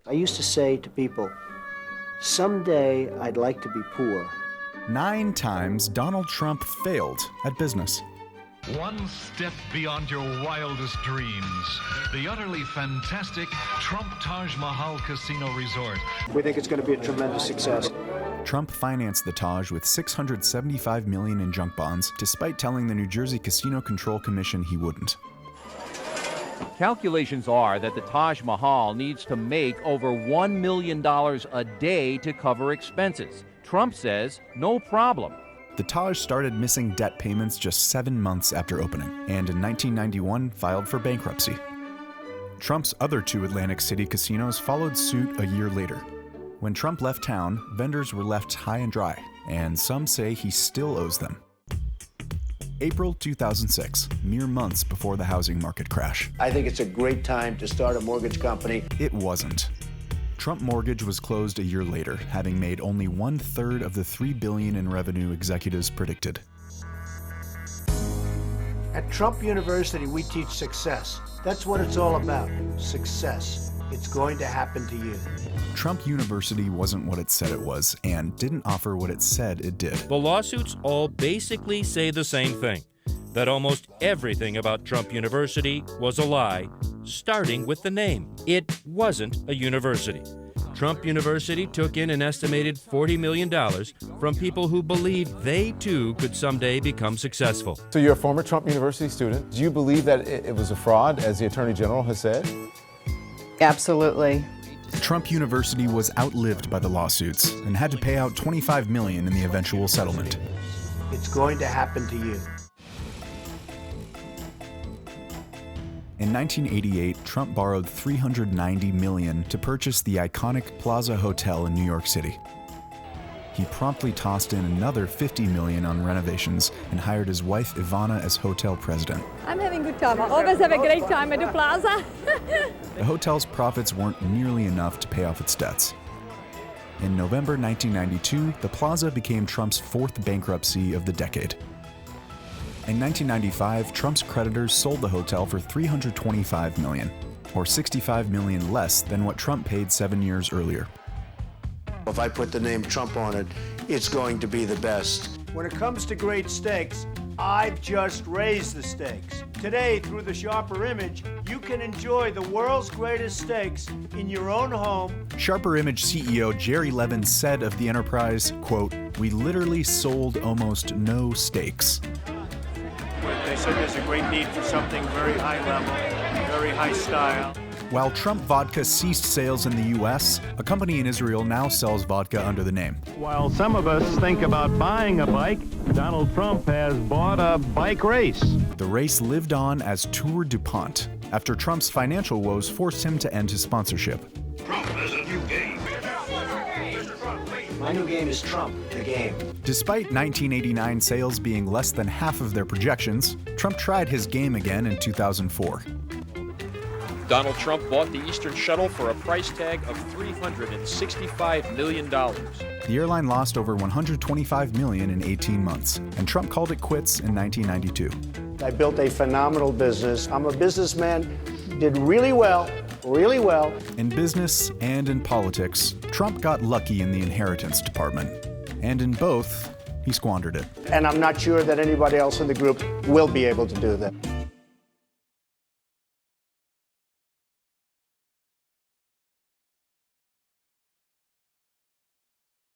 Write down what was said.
I used to say to people, someday I'd like to be poor. 9 times Donald Trump failed at business. One step beyond your wildest dreams. The utterly fantastic Trump Taj Mahal Casino Resort. We think it's going to be a tremendous success. Trump financed the Taj with $675 million in junk bonds, despite telling the New Jersey Casino Control Commission he wouldn't. Calculations are that the Taj Mahal needs to make over $1 million a day to cover expenses. Trump says, no problem. The Taj started missing debt payments just 7 months after opening, and in 1991 filed for bankruptcy. Trump's other 2 Atlantic City casinos followed suit a year later. When Trump left town, vendors were left high and dry, and some say he still owes them. April 2006, mere months before the housing market crash. I think it's a great time to start a mortgage company. It wasn't. Trump Mortgage was closed a year later, having made only 1/3 of the $3 billion in revenue executives predicted. At Trump University, we teach success. That's what it's all about, success. It's going to happen to you. Trump University wasn't what it said it was, and didn't offer what it said it did. The lawsuits all basically say the same thing, that almost everything about Trump University was a lie, starting with the name. It wasn't a university. Trump University took in an estimated $40 million from people who believed they too could someday become successful. So you're a former Trump University student. Do you believe that it was a fraud, as the Attorney General has said? Absolutely. Trump University was outlived by the lawsuits and had to pay out $25 million in the eventual settlement. It's going to happen to you. In 1988, Trump borrowed $390 million to purchase the iconic Plaza Hotel in New York City. He promptly tossed in another $50 million on renovations and hired his wife Ivana as hotel president. I'm having a good time. I always have a great time at the Plaza. The hotel's profits weren't nearly enough to pay off its debts. In November 1992, the Plaza became Trump's 4th bankruptcy of the decade. In 1995, Trump's creditors sold the hotel for $325 million, or $65 million less than what Trump paid 7 years earlier. If I put the name Trump on it, it's going to be the best. When it comes to great steaks, I've just raised the stakes. Today, through the Sharper Image, you can enjoy the world's greatest steaks in your own home. Sharper Image CEO Jerry Levin said of the enterprise, quote, "We literally sold almost no steaks." They said there's a great need for something very high level, very high style. While Trump Vodka ceased sales in the U.S., a company in Israel now sells vodka under the name. While some of us think about buying a bike, Donald Trump has bought a bike race. The race lived on as Tour DuPont, after Trump's financial woes forced him to end his sponsorship. Trump has a new game. My new game is Trump, the game. Despite 1989 sales being less than half of their projections, Trump tried his game again in 2004. Donald Trump bought the Eastern Shuttle for a price tag of $365 million. The airline lost over $125 million in 18 months, and Trump called it quits in 1992. I built a phenomenal business. I'm a businessman, did really well, really well. In business and in politics, Trump got lucky in the inheritance department. And in both, he squandered it. And I'm not sure that anybody else in the group will be able to do that.